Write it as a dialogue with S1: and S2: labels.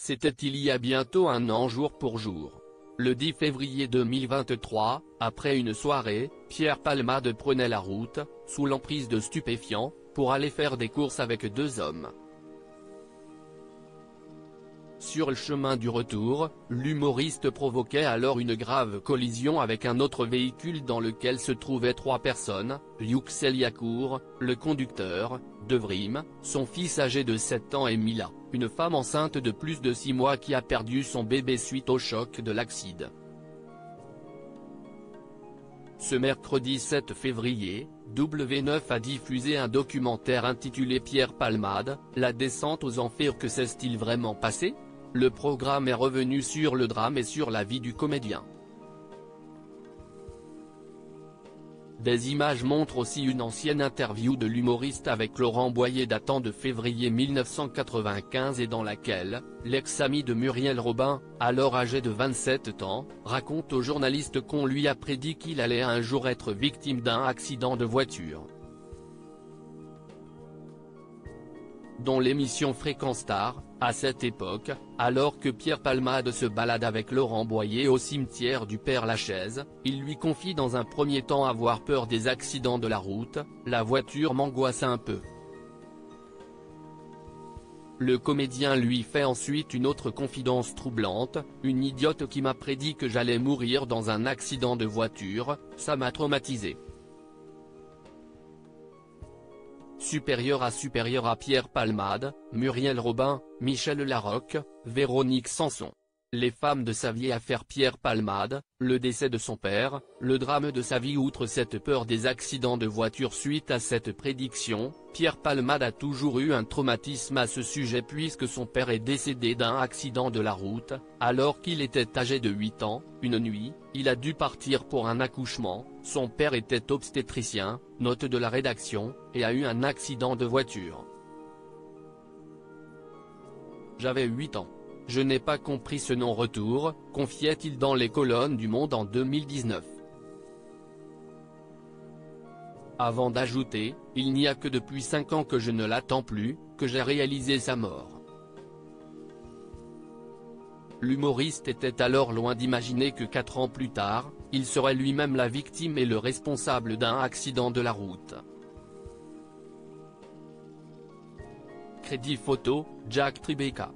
S1: C'était il y a bientôt un an jour pour jour. Le 10 février 2023, après une soirée, Pierre Palmade prenait la route, sous l'emprise de stupéfiants, pour aller faire des courses avec deux hommes. Sur le chemin du retour, l'humoriste provoquait alors une grave collision avec un autre véhicule dans lequel se trouvaient trois personnes, Yuxel Yacour, le conducteur, Devrim, son fils âgé de 7 ans et Mila, une femme enceinte de plus de 6 mois qui a perdu son bébé suite au choc de l'accident. Ce mercredi 7 février, W9 a diffusé un documentaire intitulé Pierre Palmade, la descente aux enfers. Que s'est-il vraiment passé? Le programme est revenu sur le drame et sur la vie du comédien. Des images montrent aussi une ancienne interview de l'humoriste avec Laurent Boyer datant de février 1995 et dans laquelle, l'ex-ami de Muriel Robin, alors âgé de 27 ans, raconte aux journalistes qu'on lui a prédit qu'il allait un jour être victime d'un accident de voiture. Dans l'émission Fréquence Star, à cette époque, alors que Pierre Palmade se balade avec Laurent Boyer au cimetière du Père-Lachaise, il lui confie dans un premier temps avoir peur des accidents de la route, la voiture m'angoisse un peu. Le comédien lui fait ensuite une autre confidence troublante, une idiote qui m'a prédit que j'allais mourir dans un accident de voiture, ça m'a traumatisé. Supérieur à Pierre Palmade, Muriel Robin, Michel Larocque, Véronique Sanson. Les femmes de sa vie affaire Pierre Palmade, le décès de son père, le drame de sa vie. Outre cette peur des accidents de voiture suite à cette prédiction, Pierre Palmade a toujours eu un traumatisme à ce sujet puisque son père est décédé d'un accident de la route, alors qu'il était âgé de 8 ans, une nuit, il a dû partir pour un accouchement, son père était obstétricien, note de la rédaction, et a eu un accident de voiture. J'avais 8 ans. Je n'ai pas compris ce non-retour, confiait-il dans les colonnes du Monde en 2019. Avant d'ajouter, il n'y a que depuis 5 ans que je ne l'attends plus, que j'ai réalisé sa mort. L'humoriste était alors loin d'imaginer que 4 ans plus tard, il serait lui-même la victime et le responsable d'un accident de la route. Crédit photo, Jack Tribeca.